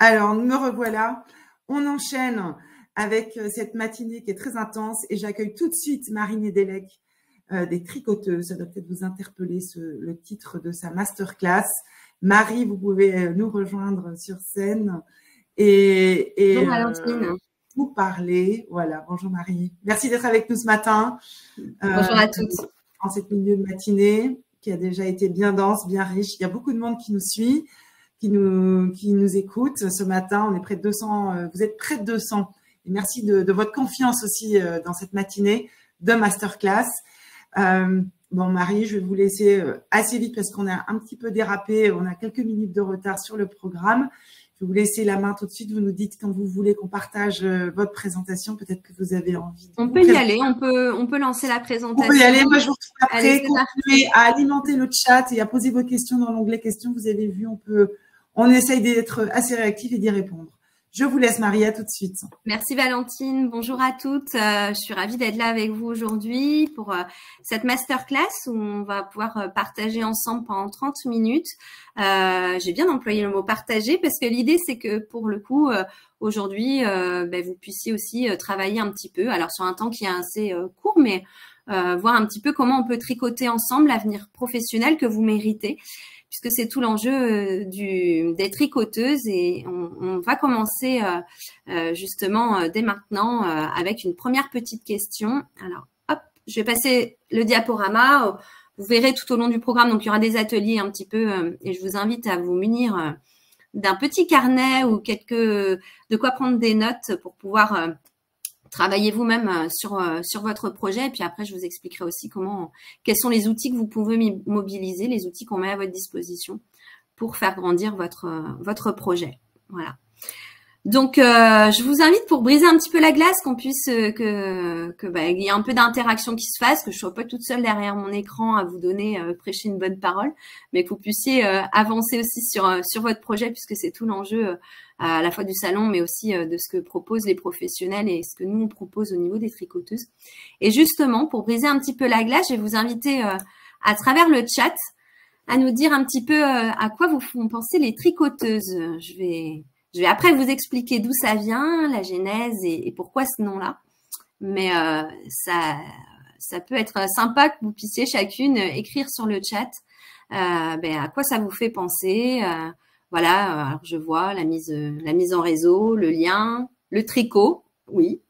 Alors, me revoilà. On enchaîne avec cette matinée qui est très intense et j'accueille tout de suite Marie Nedelec, des tricoteuses. Ça doit peut-être vous interpeller le titre de sa masterclass. Marie, vous pouvez nous rejoindre sur scène et vous parler. Voilà, bonjour Marie. Merci d'être avec nous ce matin. Bonjour à toutes. En cette milieu de matinée qui a déjà été bien dense, bien riche. Il y a beaucoup de monde qui nous suit, qui nous écoute. Ce matin, on est près de 200. Vous êtes près de 200. Et merci de votre confiance aussi dans cette matinée de masterclass. Bon, Marie, je vais vous laisser assez vite parce qu'on a un petit peu dérapé. On a quelques minutes de retard sur le programme. Je vais vous laisser la main tout de suite. Vous nous dites quand vous voulez qu'on partage votre présentation. Peut-être que vous avez envie de... On peut y aller. On peut lancer la présentation. On peut y aller. Moi, je vous retrouve après. Continuez à alimenter le chat et à poser vos questions dans l'onglet questions. Vous avez vu, on essaye d'être assez réactif et d'y répondre. Je vous laisse, Marie, à tout de suite. Merci Valentine, bonjour à toutes. Je suis ravie d'être là avec vous aujourd'hui pour cette masterclass où on va pouvoir partager ensemble pendant 30 minutes. J'ai bien employé le mot partager parce que l'idée c'est que pour le coup, aujourd'hui, vous puissiez aussi travailler un petit peu, alors sur un temps qui est assez court, mais voir un petit peu comment on peut tricoter ensemble l'avenir professionnel que vous méritez, puisque c'est tout l'enjeu des tricoteuses et on va commencer justement dès maintenant avec une première petite question. Alors, hop, je vais passer le diaporama. Vous verrez tout au long du programme, donc il y aura des ateliers un petit peu et je vous invite à vous munir d'un petit carnet ou de quoi prendre des notes pour pouvoir travaillez vous-même sur votre projet et puis après, je vous expliquerai aussi quels sont les outils que vous pouvez mobiliser, les outils qu'on met à votre disposition pour faire grandir votre projet. Voilà. Donc, je vous invite pour briser un petit peu la glace, qu'on puisse il y ait un peu d'interaction qui se fasse, que je sois pas toute seule derrière mon écran à vous donner prêcher une bonne parole, mais que vous puissiez avancer aussi sur votre projet puisque c'est tout l'enjeu à la fois du salon, mais aussi de ce que proposent les professionnels et ce que nous on propose au niveau des tricoteuses. Et justement, pour briser un petit peu la glace, je vais vous inviter à travers le chat à nous dire un petit peu à quoi vous font penser les tricoteuses. Je vais après vous expliquer d'où ça vient, la genèse et pourquoi ce nom-là. Mais ça peut être sympa que vous puissiez chacune écrire sur le chat à quoi ça vous fait penser. Voilà, alors je vois la mise en réseau, le lien, le tricot, oui.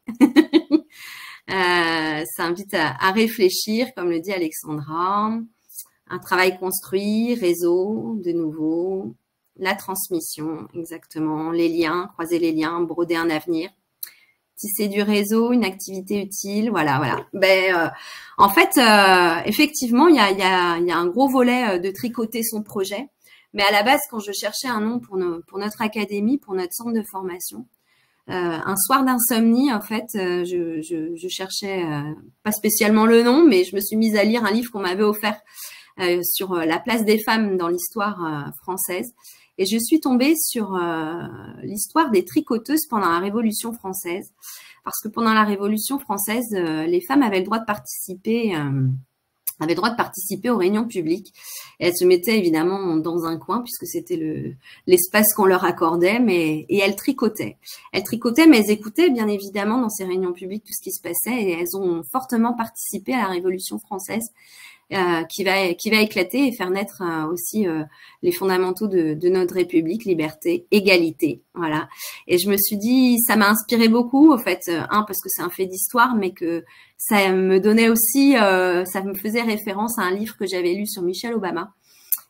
Ça invite à réfléchir, comme le dit Alexandra. Un travail construit, réseau, de nouveau. La transmission, exactement. Les liens, croiser les liens, broder un avenir. Tisser du réseau, une activité utile, voilà. En fait, effectivement, il y a un gros volet de tricoter son projet. Mais à la base, quand je cherchais un nom pour notre académie, pour notre centre de formation, un soir d'insomnie, en fait, je cherchais pas spécialement le nom, mais je me suis mise à lire un livre qu'on m'avait offert sur la place des femmes dans l'histoire française. Et je suis tombée sur l'histoire des tricoteuses pendant la Révolution française. Parce que pendant la Révolution française, les femmes avaient le droit de participer aux réunions publiques. Et elles se mettaient évidemment dans un coin puisque c'était l'espace qu'on leur accordait, et elles tricotaient. Elles tricotaient, mais elles écoutaient bien évidemment dans ces réunions publiques tout ce qui se passait et elles ont fortement participé à la Révolution française. Qui va éclater et faire naître aussi les fondamentaux de notre République, liberté, égalité, voilà. Et je me suis dit, ça m'a inspiré beaucoup, en fait, parce que c'est un fait d'histoire, mais que ça me donnait aussi, ça me faisait référence à un livre que j'avais lu sur Michelle Obama.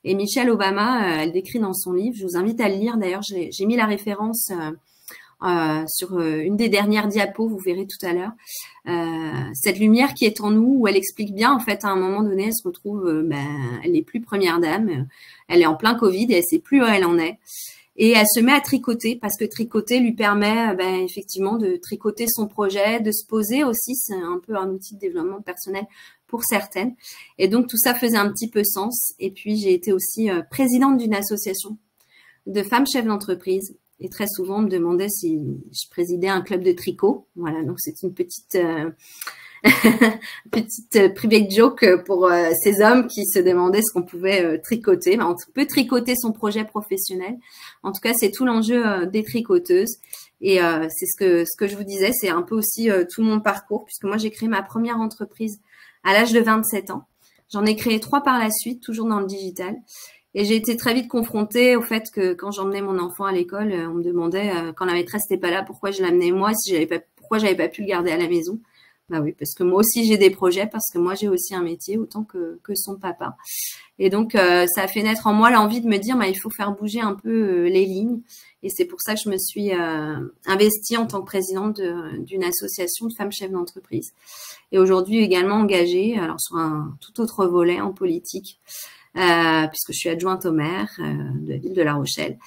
Et Michelle Obama, elle décrit dans son livre, je vous invite à le lire, d'ailleurs, j'ai mis la référence sur une des dernières diapos, vous verrez tout à l'heure, cette lumière qui est en nous, où elle explique bien, en fait, à un moment donné, elle se retrouve, elle n'est plus première dame, elle est en plein Covid et elle sait plus où elle en est. Et elle se met à tricoter parce que tricoter lui permet effectivement de tricoter son projet, de se poser aussi, c'est un peu un outil de développement personnel pour certaines. Et donc tout ça faisait un petit peu sens. Et puis j'ai été aussi présidente d'une association de femmes chefs d'entreprise. Et très souvent, on me demandait si je présidais un club de tricot. Voilà, donc c'est une petite Petite private joke pour ces hommes qui se demandaient ce qu'on pouvait tricoter. Ben, on peut tricoter son projet professionnel. En tout cas, c'est tout l'enjeu des tricoteuses. Et c'est ce que je vous disais, c'est un peu aussi tout mon parcours, puisque moi, j'ai créé ma première entreprise à l'âge de 27 ans. J'en ai créé 3 par la suite, toujours dans le digital. Et j'ai été très vite confrontée au fait que quand j'emmenais mon enfant à l'école, on me demandait, quand la maîtresse n'était pas là, pourquoi je l'amenais moi, pourquoi j'avais pas pu le garder à la maison. Bah oui, parce que moi aussi j'ai des projets, parce que moi j'ai aussi un métier autant que son papa. Et donc ça a fait naître en moi l'envie de me dire, bah, il faut faire bouger un peu les lignes. Et c'est pour ça que je me suis investie en tant que présidente d'une association de femmes chefs d'entreprise. Et aujourd'hui également engagée, alors sur un tout autre volet en politique, puisque je suis adjointe au maire de la ville de La Rochelle.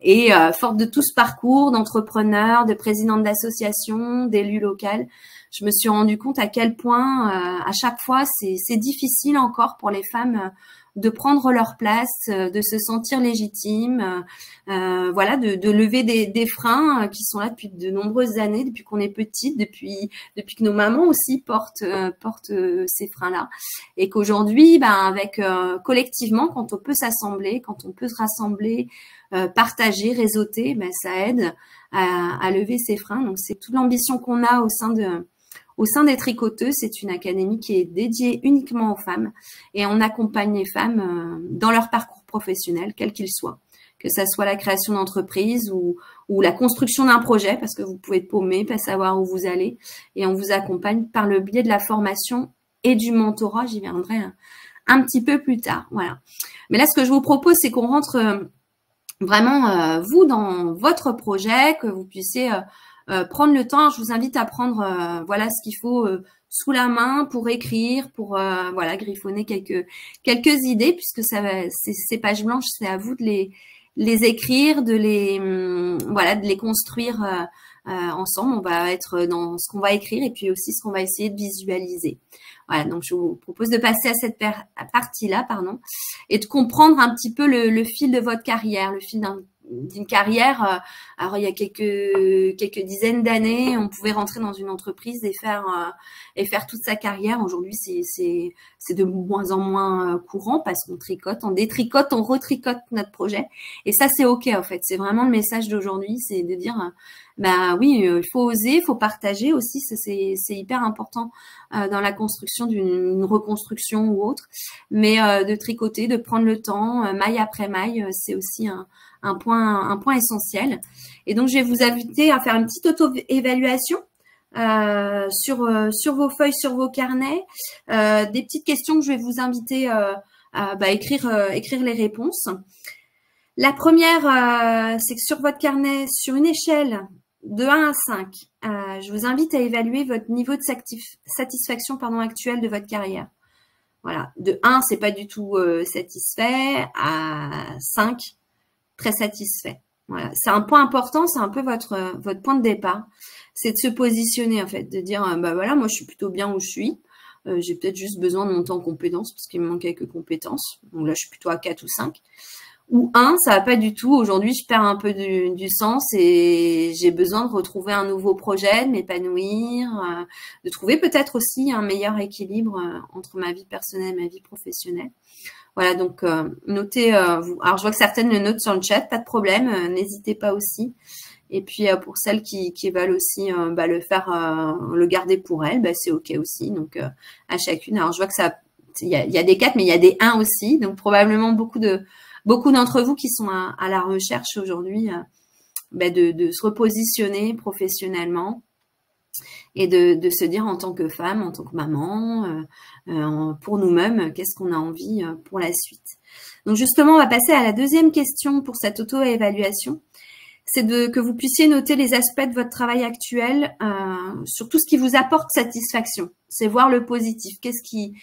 Et forte de tout ce parcours d'entrepreneur, de présidente d'association, d'élu local, je me suis rendu compte à quel point à chaque fois c'est difficile encore pour les femmes de prendre leur place, de se sentir légitime, voilà, de lever des freins qui sont là depuis de nombreuses années, depuis qu'on est petite, depuis que nos mamans aussi portent ces freins-là, et qu'aujourd'hui, ben avec collectivement, quand on peut s'assembler, quand on peut se rassembler, partager, réseauter, ben ça aide à lever ces freins. Donc c'est toute l'ambition qu'on a au sein des tricoteuses. C'est une académie qui est dédiée uniquement aux femmes, et on accompagne les femmes dans leur parcours professionnel, quel qu'il soit, que ça soit la création d'entreprise ou la construction d'un projet, parce que vous pouvez être paumé, pas savoir où vous allez, et on vous accompagne par le biais de la formation et du mentorat. J'y viendrai un petit peu plus tard. Voilà. Mais là, ce que je vous propose, c'est qu'on rentre vraiment vous dans votre projet, que vous puissiez prendre le temps. Je vous invite à prendre voilà ce qu'il faut sous la main pour écrire, pour voilà griffonner quelques idées, puisque ces pages blanches, c'est à vous de les écrire, de les construire ensemble. On va être dans ce qu'on va écrire et puis aussi ce qu'on va essayer de visualiser. Voilà, donc je vous propose de passer à cette partie-là, et de comprendre un petit peu le fil de votre carrière, le fil d'une carrière. Alors il y a quelques dizaines d'années, on pouvait rentrer dans une entreprise et faire toute sa carrière. Aujourd'hui, c'est de moins en moins courant, parce qu'on tricote, on détricote, on retricote notre projet, et ça c'est ok en fait. C'est vraiment le message d'aujourd'hui, c'est de dire bah oui, il faut oser, il faut partager aussi. C'est hyper important dans la construction d'une reconstruction ou autre, mais de tricoter, de prendre le temps, maille après maille, c'est aussi un point essentiel. Et donc, je vais vous inviter à faire une petite auto-évaluation sur vos feuilles, sur vos carnets, des petites questions que je vais vous inviter à écrire les réponses. La première, c'est que sur votre carnet, sur une échelle de 1 à 5, je vous invite à évaluer votre niveau de satisfaction actuel de votre carrière. Voilà, de 1, c'est pas du tout satisfait, à 5, très satisfait. Voilà, c'est un point important, c'est un peu votre point de départ, c'est de se positionner en fait, de dire bah voilà, moi je suis plutôt bien où je suis, j'ai peut-être juste besoin de monter en compétences parce qu'il me manque quelques compétences, donc là je suis plutôt à 4 ou 5. Ou 1, ça va pas du tout. Aujourd'hui, je perds un peu du sens et j'ai besoin de retrouver un nouveau projet, de m'épanouir, de trouver peut-être aussi un meilleur équilibre entre ma vie personnelle et ma vie professionnelle. Voilà, donc notez. Alors, je vois que certaines le notent sur le chat, pas de problème, n'hésitez pas aussi. Et puis pour celles qui veulent aussi le faire, le garder pour elles, c'est ok aussi. Donc à chacune. Alors, je vois que ça, il y a des 4, mais il y a des 1 aussi. Donc probablement beaucoup d'entre vous qui sont à la recherche aujourd'hui de se repositionner professionnellement et de se dire en tant que femme, en tant que maman, pour nous-mêmes, qu'est-ce qu'on a envie pour la suite. Donc justement, on va passer à la deuxième question pour cette auto-évaluation. C'est que vous puissiez noter les aspects de votre travail actuel sur tout ce qui vous apporte satisfaction. C'est voir le positif. Qu'est-ce qui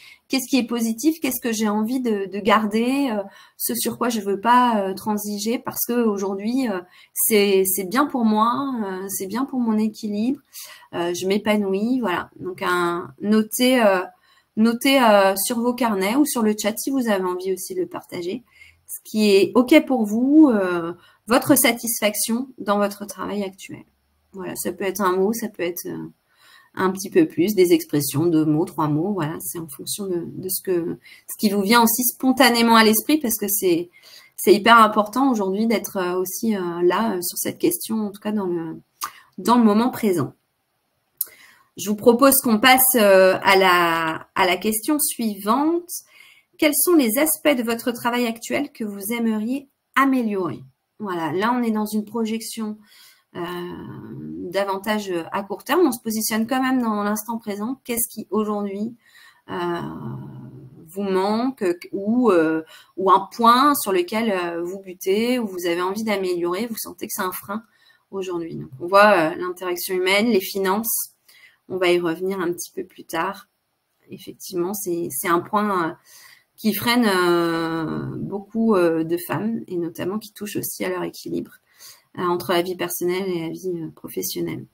est positif? Qu'est-ce que j'ai envie de garder? Ce sur quoi je veux pas transiger parce que aujourd'hui c'est bien pour moi, c'est bien pour mon équilibre. Je m'épanouis. Voilà. Donc notez sur vos carnets ou sur le chat si vous avez envie aussi de le partager. Ce qui est ok pour vous. Votre satisfaction dans votre travail actuel. Voilà, ça peut être un mot, ça peut être un petit peu plus, des expressions, 2 mots, 3 mots, voilà, c'est en fonction de ce qui vous vient aussi spontanément à l'esprit, parce que c'est hyper important aujourd'hui d'être aussi là sur cette question, en tout cas dans le moment présent. Je vous propose qu'on passe à la question suivante. Quels sont les aspects de votre travail actuel que vous aimeriez améliorer? Voilà, là on est dans une projection davantage à court terme. On se positionne quand même dans l'instant présent. Qu'est-ce qui aujourd'hui vous manque ou un point sur lequel vous butez ou vous avez envie d'améliorer, vous sentez que c'est un frein aujourd'hui. Donc on voit l'interaction humaine, les finances. On va y revenir un petit peu plus tard. Effectivement, c'est un point qui freine beaucoup de femmes et notamment qui touche aussi à leur équilibre entre la vie personnelle et la vie professionnelle.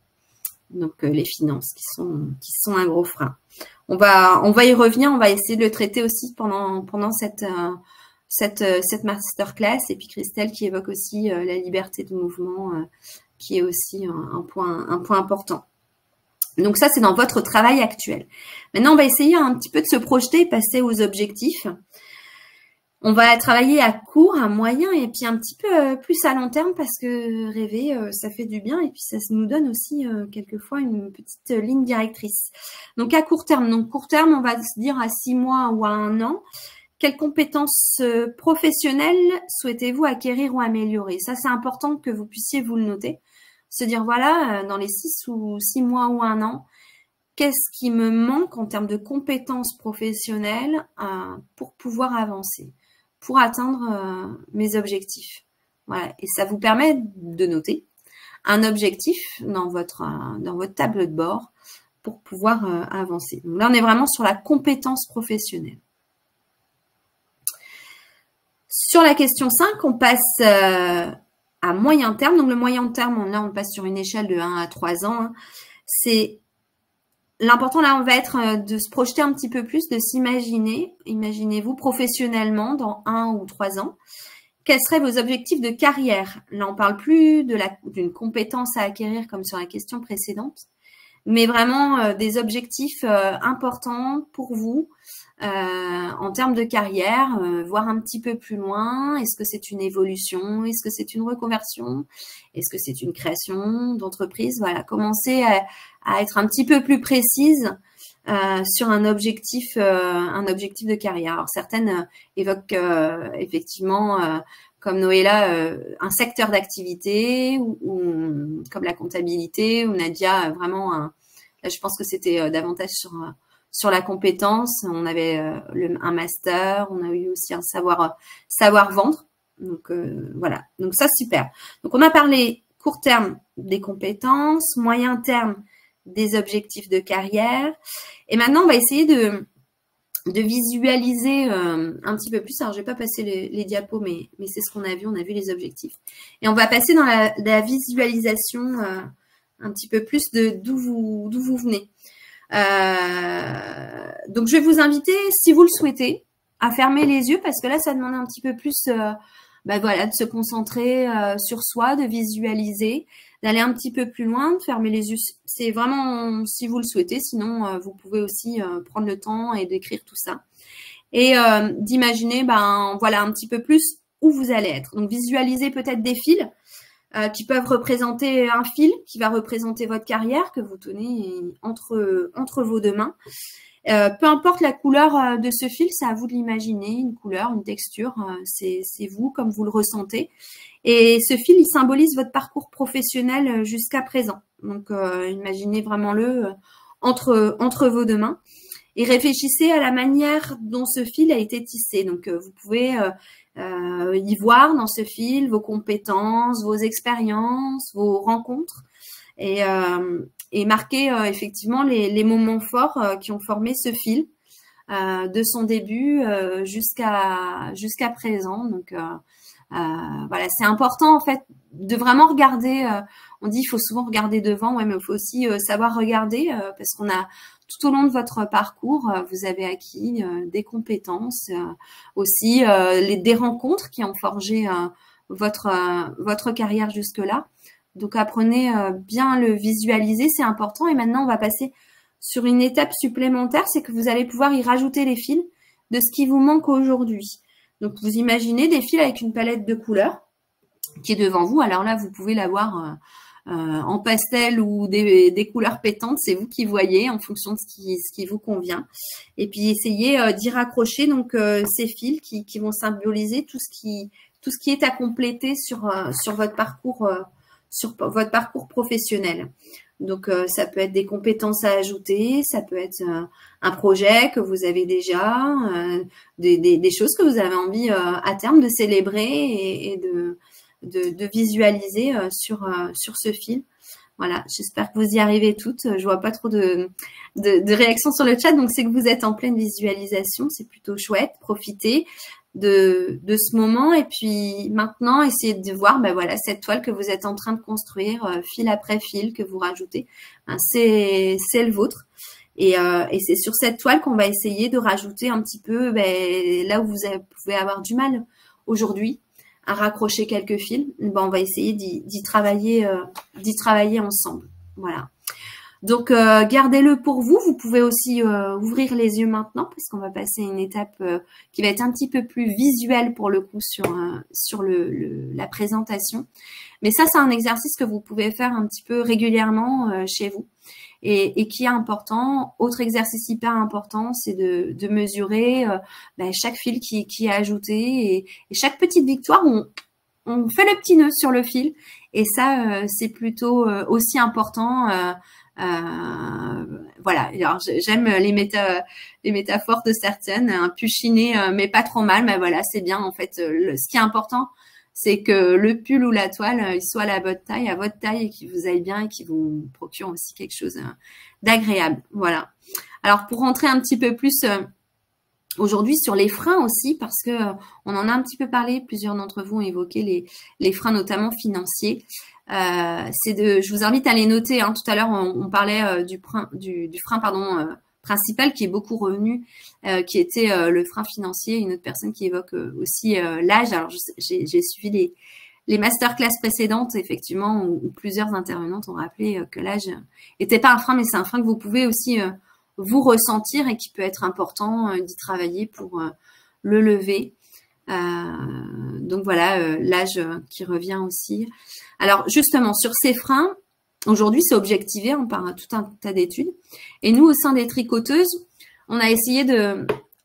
Donc les finances qui sont un gros frein. On va y revenir, on va essayer de le traiter aussi pendant cette masterclass, et puis Christelle qui évoque aussi la liberté de mouvement qui est aussi un point important. Donc ça, c'est dans votre travail actuel. Maintenant, on va essayer un petit peu de se projeter et passer aux objectifs. On va travailler à court, à moyen et puis un petit peu plus à long terme, parce que rêver, ça fait du bien et puis ça nous donne aussi quelquefois une petite ligne directrice. Donc à court terme, on va se dire à 6 mois ou à 1 an, quelles compétences professionnelles souhaitez-vous acquérir ou améliorer? Ça, c'est important que vous puissiez vous le noter. Se dire, voilà, dans les 6 mois ou 1 an, qu'est-ce qui me manque en termes de compétences professionnelles pour pouvoir avancer, pour atteindre mes objectifs. Voilà. Et ça vous permet de noter un objectif dans votre tableau de bord pour pouvoir avancer. Donc là, on est vraiment sur la compétence professionnelle. Sur la question 5, on passe à moyen terme. Donc le moyen terme, là, on passe sur une échelle de 1 à 3 ans. Hein. C'est l'important, là, on va être de se projeter un petit peu plus, de s'imaginer. Imaginez-vous professionnellement dans 1 ou 3 ans. Quels seraient vos objectifs de carrière? Là, on parle plus d'une compétence à acquérir comme sur la question précédente, mais vraiment des objectifs importants pour vous en termes de carrière, voir un petit peu plus loin. Est-ce que c'est une évolution? Est-ce que c'est une reconversion? Est-ce que c'est une création d'entreprise? Voilà, commencer à être un petit peu plus précise sur un objectif de carrière. Alors certaines évoquent effectivement, comme Noëlla, un secteur d'activité ou comme la comptabilité, ou Nadia vraiment là je pense que c'était davantage sur la compétence. On avait un master, on a eu aussi un savoir vendre. Donc voilà, donc ça super. Donc on a parlé court terme des compétences, moyen terme des objectifs de carrière. Et maintenant, on va essayer de visualiser un petit peu plus. Alors, je vais pas passer les diapos, mais c'est ce qu'on a vu. On a vu les objectifs. Et on va passer dans la visualisation un petit peu plus d'où vous venez. Donc, je vais vous inviter, si vous le souhaitez, à fermer les yeux, parce que là, ça demande un petit peu plus voilà, de se concentrer sur soi, de visualiser, d'aller un petit peu plus loin, de fermer les yeux. C'est vraiment si vous le souhaitez. Sinon, vous pouvez aussi prendre le temps et d'écrire tout ça. Et d'imaginer, voilà, un petit peu plus où vous allez être. Donc, visualisez peut-être des fils qui peuvent représenter un fil qui va représenter votre carrière que vous tenez entre vos 2 mains. Peu importe la couleur de ce fil, c'est à vous de l'imaginer, une couleur, une texture, c'est vous comme vous le ressentez. Et ce fil, il symbolise votre parcours professionnel jusqu'à présent. Donc, imaginez vraiment entre vos 2 mains et réfléchissez à la manière dont ce fil a été tissé. Donc, vous pouvez y voir dans ce fil vos compétences, vos expériences, vos rencontres et marquer effectivement les moments forts qui ont formé ce fil de son début jusqu'à présent. Donc voilà, c'est important en fait de vraiment regarder. On dit il faut souvent regarder devant, ouais, mais il faut aussi savoir regarder parce qu'on a tout au long de votre parcours, vous avez acquis des compétences, aussi des rencontres qui ont forgé votre carrière jusque-là. Donc, apprenez bien à le visualiser, c'est important. Et maintenant, on va passer sur une étape supplémentaire, c'est que vous allez pouvoir y rajouter les fils de ce qui vous manque aujourd'hui. Donc, vous imaginez des fils avec une palette de couleurs qui est devant vous. Alors là, vous pouvez l'avoir en pastel ou des couleurs pétantes, c'est vous qui voyez en fonction de ce qui vous convient. Et puis, essayez d'y raccrocher donc ces fils qui vont symboliser tout ce qui est à compléter sur votre parcours professionnel. Donc, ça peut être des compétences à ajouter, ça peut être un projet que vous avez déjà, des choses que vous avez envie à terme de célébrer et de visualiser sur ce fil. Voilà, j'espère que vous y arrivez toutes. Je vois pas trop de réactions sur le chat, donc c'est que vous êtes en pleine visualisation, c'est plutôt chouette. Profitez de ce moment et puis maintenant essayez de voir voilà cette toile que vous êtes en train de construire fil après fil que vous rajoutez, c'est le vôtre et c'est sur cette toile qu'on va essayer de rajouter un petit peu là où vous pouvez avoir du mal aujourd'hui à raccrocher quelques fils. On va essayer d'y travailler ensemble. Voilà. Donc, gardez-le pour vous. Vous pouvez aussi ouvrir les yeux maintenant parce qu'on va passer à une étape qui va être un petit peu plus visuelle pour le coup sur la présentation. Mais ça, c'est un exercice que vous pouvez faire un petit peu régulièrement chez vous et qui est important. Autre exercice hyper important, c'est de mesurer chaque fil qui est ajouté et chaque petite victoire, on fait le petit nœud sur le fil. Et ça, c'est plutôt aussi important. Voilà. Alors j'aime les métaphores de certaines, un pull chiné mais pas trop mal, mais voilà, c'est bien en fait. Ce qui est important, c'est que le pull ou la toile, il soit à votre taille et qu'il vous aille bien et qu'il vous procure aussi quelque chose d'agréable. Voilà. Alors pour rentrer un petit peu plus aujourd'hui sur les freins aussi, parce que on en a un petit peu parlé, plusieurs d'entre vous ont évoqué les freins notamment financiers. Je vous invite à les noter. Tout à l'heure, on parlait du frein principal qui est beaucoup revenu, qui était le frein financier. Une autre personne qui évoque aussi l'âge. Alors, j'ai suivi les masterclass précédentes, effectivement, où plusieurs intervenantes ont rappelé que l'âge n'était pas un frein, mais c'est un frein que vous pouvez aussi vous ressentir et qui peut être important d'y travailler pour le lever. Donc voilà, l'âge qui revient aussi. Alors justement, sur ces freins, aujourd'hui c'est objectivé par tout un tas d'études. Et nous, au sein des tricoteuses, on a essayé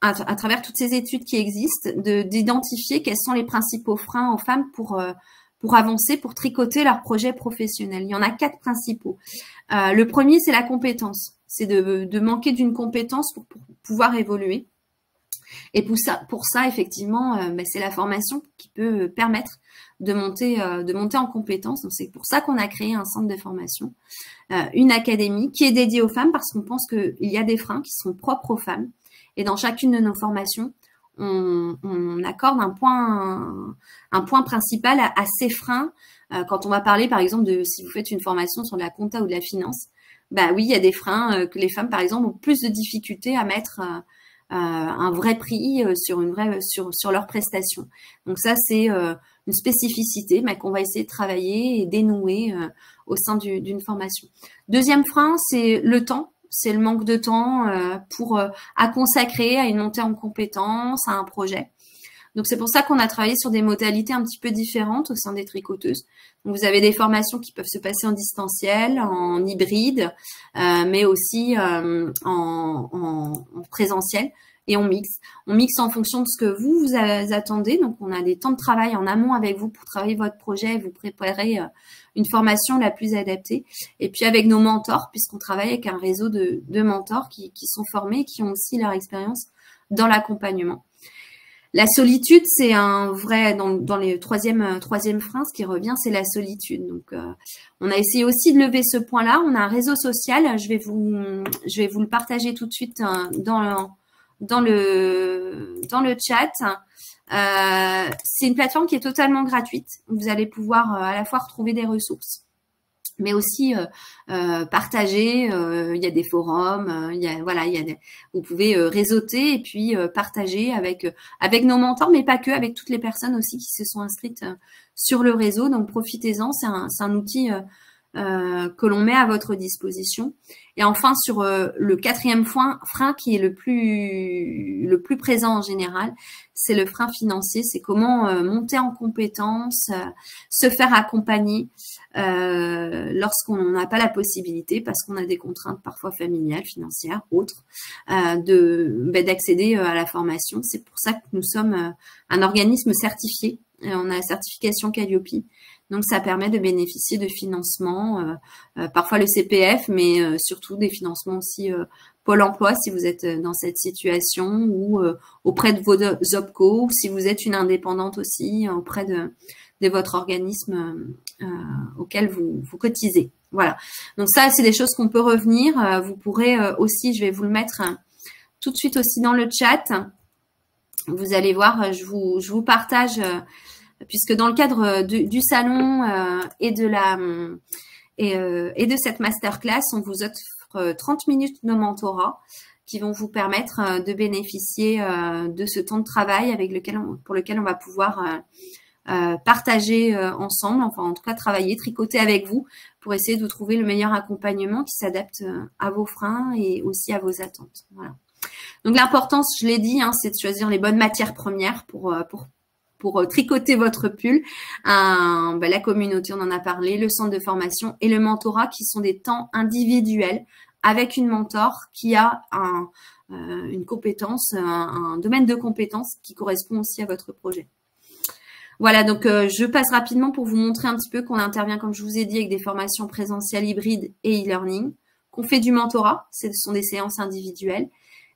à travers toutes ces études qui existent, d'identifier quels sont les principaux freins aux femmes pour avancer, pour tricoter leur projet professionnel. Il y en a 4 principaux. Le premier, c'est la compétence. C'est de manquer d'une compétence pour pouvoir évoluer. Et pour ça, effectivement, c'est la formation qui peut permettre de monter en compétences. Donc, c'est pour ça qu'on a créé un centre de formation, une académie qui est dédiée aux femmes parce qu'on pense qu'il y a des freins qui sont propres aux femmes. Et dans chacune de nos formations, on accorde un point principal à ces freins. Quand on va parler, par exemple, si vous faites une formation sur de la compta ou de la finance, oui, il y a des freins que les femmes, par exemple, ont plus de difficultés à mettre un vrai prix sur leurs prestations. Donc ça, c'est une spécificité qu'on va essayer de travailler et dénouer au sein d'une formation. Deuxième frein, c'est le temps. C'est le manque de temps à consacrer à une montée en compétences, à un projet. Donc, c'est pour ça qu'on a travaillé sur des modalités un petit peu différentes au sein des tricoteuses. Donc, vous avez des formations qui peuvent se passer en distanciel, en hybride, mais aussi en présentiel et on mixe. On mixe en fonction de ce que vous attendez. Donc, on a des temps de travail en amont avec vous pour travailler votre projet et vous préparer une formation la plus adaptée. Et puis, avec nos mentors, puisqu'on travaille avec un réseau de mentors qui sont formés et qui ont aussi leur expérience dans l'accompagnement. La solitude, c'est un vrai, dans les troisième frein, ce qui revient, c'est la solitude. Donc, on a essayé aussi de lever ce point-là. On a un réseau social. Je vais vous le partager tout de suite dans le chat. C'est une plateforme qui est totalement gratuite. Vous allez pouvoir à la fois retrouver des ressources, mais aussi partager. Il y a des forums, vous pouvez réseauter et puis partager avec nos mentors, mais pas que, avec toutes les personnes aussi qui se sont inscrites sur le réseau. Donc profitez-en, c'est un outil que l'on met à votre disposition. Et enfin, sur le quatrième frein qui est le plus présent en général, c'est le frein financier. C'est comment monter en compétences, se faire accompagner lorsqu'on n'a pas la possibilité, parce qu'on a des contraintes parfois familiales, financières, autres, d'accéder à la formation. C'est pour ça que nous sommes un organisme certifié. On a la certification Calliope. Donc, ça permet de bénéficier de financements, parfois le CPF, mais surtout des financements aussi Pôle emploi si vous êtes dans cette situation, ou auprès de vos OPCO, ou si vous êtes une indépendante aussi, auprès de votre organisme auquel vous cotisez. Voilà. Donc, ça, c'est des choses qu'on peut revenir. Vous pourrez aussi, je vais vous le mettre tout de suite aussi dans le chat. Vous allez voir, je vous partage... puisque dans le cadre du salon et de cette masterclass, on vous offre 30 minutes de mentorat qui vont vous permettre de bénéficier de ce temps de travail pour lequel on va pouvoir partager ensemble, enfin en tout cas travailler, tricoter avec vous pour essayer de vous trouver le meilleur accompagnement qui s'adapte à vos freins et aussi à vos attentes. Voilà. Donc l'importance, je l'ai dit, c'est de choisir les bonnes matières premières pour tricoter votre pull. La communauté, on en a parlé, le centre de formation et le mentorat qui sont des temps individuels avec une mentor qui a une compétence, un domaine de compétences qui correspond aussi à votre projet. Voilà, donc je passe rapidement pour vous montrer un petit peu qu'on intervient, comme je vous ai dit, avec des formations présentielles, hybrides et e-learning, qu'on fait du mentorat, ce sont des séances individuelles,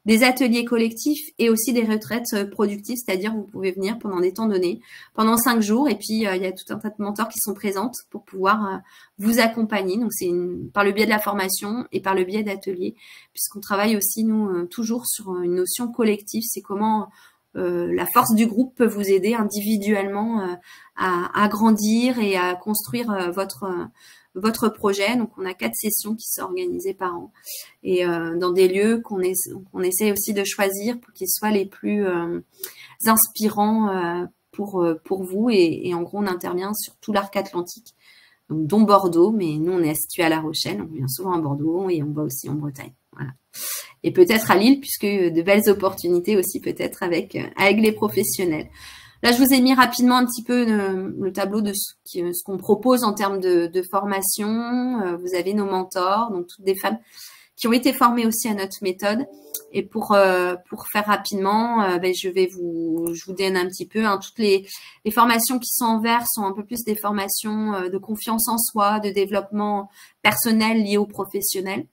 des ateliers collectifs et aussi des retraites productives, c'est-à-dire vous pouvez venir pendant des temps donnés, pendant 5 jours, et puis il y a tout un tas de mentors qui sont présentes pour pouvoir vous accompagner. Donc c'est par le biais de la formation et par le biais d'ateliers, puisqu'on travaille aussi, nous, toujours sur une notion collective, c'est comment la force du groupe peut vous aider individuellement à grandir et à construire votre projet. Donc, on a 4 sessions qui sont organisées par an et dans des lieux qu'on essaie aussi de choisir pour qu'ils soient les plus inspirants pour vous. Et en gros, on intervient sur tout l'arc atlantique, donc, dont Bordeaux, mais nous, on est situé à La Rochelle. On vient souvent à Bordeaux et on va aussi en Bretagne. Voilà. Et peut-être à Lille, puisque de belles opportunités aussi peut-être avec les professionnels. Là, je vous ai mis rapidement un petit peu le tableau de ce qu'on propose en termes de formation. Vous avez nos mentors, donc toutes des femmes qui ont été formées aussi à notre méthode. Et pour faire rapidement, je vous donne un petit peu. Toutes les formations qui sont en vert sont un peu plus des formations de confiance en soi, de développement personnel lié aux professionnels.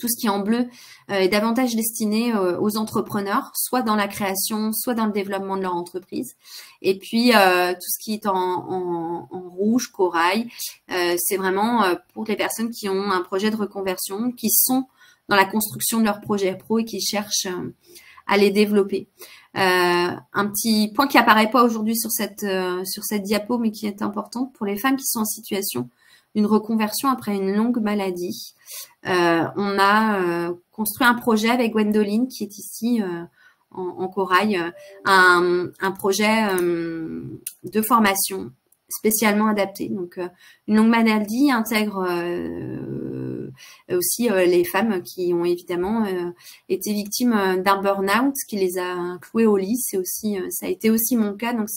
Tout ce qui est en bleu est davantage destiné aux entrepreneurs, soit dans la création, soit dans le développement de leur entreprise. Et puis, tout ce qui est en rouge, corail, c'est vraiment pour les personnes qui ont un projet de reconversion, qui sont dans la construction de leur projet pro et qui cherchent à les développer. Un petit point qui apparaît pas aujourd'hui sur cette diapo, mais qui est important pour les femmes qui sont en situation d'une reconversion après une longue maladie. On a construit un projet avec Gwendoline qui est ici en corail, un projet de formation spécialement adapté. Donc, une longue maladie intègre aussi les femmes qui ont évidemment été victimes d'un burn-out qui les a clouées au lit. Ça a été aussi mon cas. Donc,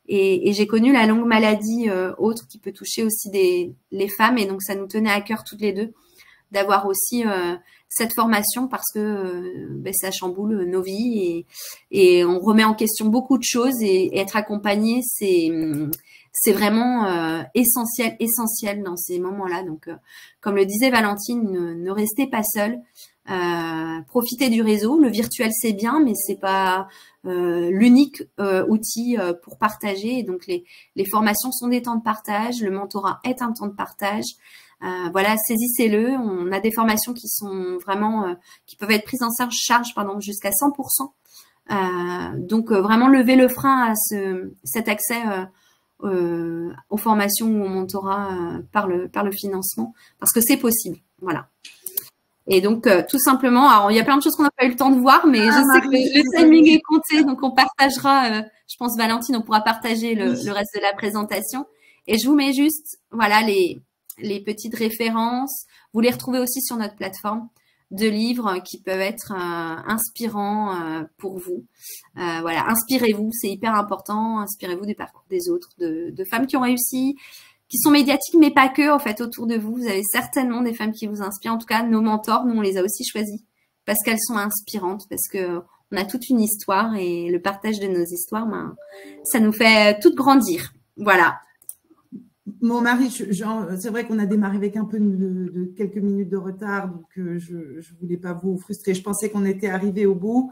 et j'ai connu la longue maladie autre qui peut toucher aussi les femmes. Et donc, ça nous tenait à cœur toutes les deux d'avoir aussi cette formation parce que ça chamboule nos vies et on remet en question beaucoup de choses et être accompagné, c'est vraiment essentiel dans ces moments-là. Donc, comme le disait Valentine, ne restez pas seul. Profitez du réseau. Le virtuel, c'est bien, mais c'est pas l'unique outil pour partager. Et donc, les formations sont des temps de partage. Le mentorat est un temps de partage. Voilà, saisissez-le. On a des formations qui sont vraiment, qui peuvent être prises en charge, jusqu'à 100%. Donc, vraiment lever le frein à cet accès aux formations ou au mentorat par le financement, parce que c'est possible. Voilà. Et donc, tout simplement, alors il y a plein de choses qu'on n'a pas eu le temps de voir, mais je sais que le timing est compté, donc on partagera, je pense Valentine, on pourra partager le reste de la présentation. Et je vous mets juste, voilà, les petites références. Vous les retrouvez aussi sur notre plateforme de livres qui peuvent être inspirants pour vous. Voilà, inspirez-vous, c'est hyper important. Inspirez-vous du parcours des autres, de femmes qui ont réussi, qui sont médiatiques, mais pas que, en fait, autour de vous. Vous avez certainement des femmes qui vous inspirent. En tout cas, nos mentors, nous, on les a aussi choisies parce qu'elles sont inspirantes, parce que on a toute une histoire et le partage de nos histoires, ben, ça nous fait toutes grandir. Voilà. Mon mari, c'est vrai qu'on a démarré avec un peu de quelques minutes de retard, donc je voulais pas vous frustrer. Je pensais qu'on était arrivé au bout.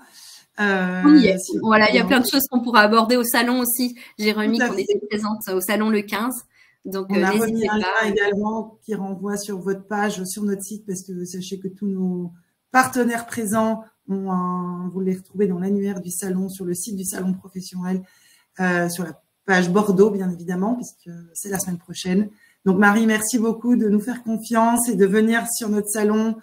Oui, voilà, il y a plein de choses qu'on pourra aborder au salon aussi. J'ai remis qu'on était présente au salon le 15. Donc, on a remis un lien également qui renvoie sur votre page, sur notre site, parce que sachez que tous nos partenaires présents, vous les retrouvez dans l'annuaire du salon, sur le site du salon professionnel, sur la page Bordeaux, bien évidemment, puisque c'est la semaine prochaine. Donc, Marie, merci beaucoup de nous faire confiance et de venir sur notre salon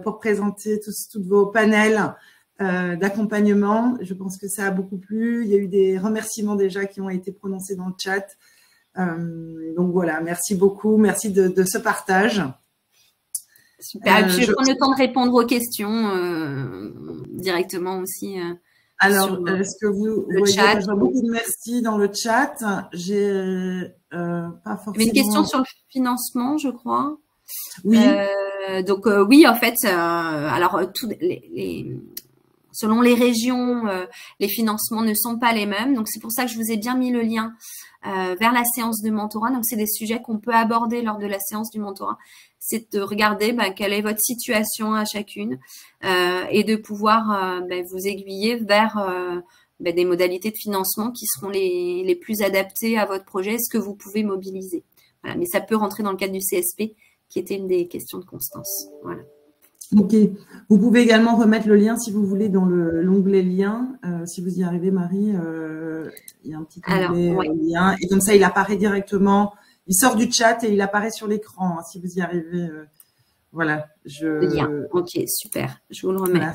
pour présenter tous vos panels d'accompagnement. Je pense que ça a beaucoup plu. Il y a eu des remerciements déjà qui ont été prononcés dans le chat. Donc, voilà, merci beaucoup. Merci de ce partage. Super. Je vais prendre le temps de répondre aux questions directement aussi. Alors, est-ce que vous voyez beaucoup de merci dans le chat? J'ai pas forcément. Il y avait une question sur le financement, je crois. Oui. Donc oui, en fait, alors selon les régions, les financements ne sont pas les mêmes. Donc c'est pour ça que je vous ai bien mis le lien vers la séance de mentorat. Donc c'est des sujets qu'on peut aborder lors de la séance du mentorat. C'est de regarder quelle est votre situation à chacune et de pouvoir vous aiguiller vers des modalités de financement qui seront les plus adaptées à votre projet, ce que vous pouvez mobiliser. Voilà. Mais ça peut rentrer dans le cadre du CSP, qui était une des questions de Constance. Voilà. Ok. Vous pouvez également remettre le lien, si vous voulez, dans l'onglet lien. Si vous y arrivez, Marie, il y a un petit onglet lien. Et comme ça, il apparaît directement. Il sort du chat et il apparaît sur l'écran, hein, si vous y arrivez. Voilà. Le lien. Ok, super. Je vous le remets. Voilà,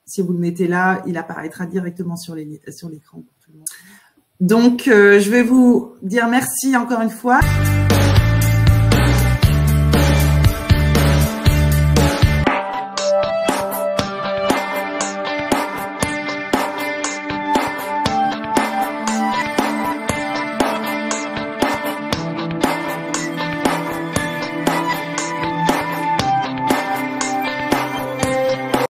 si vous le mettez là, il apparaîtra directement sur l'écran pour tout le monde. Donc, je vais vous dire merci encore une fois.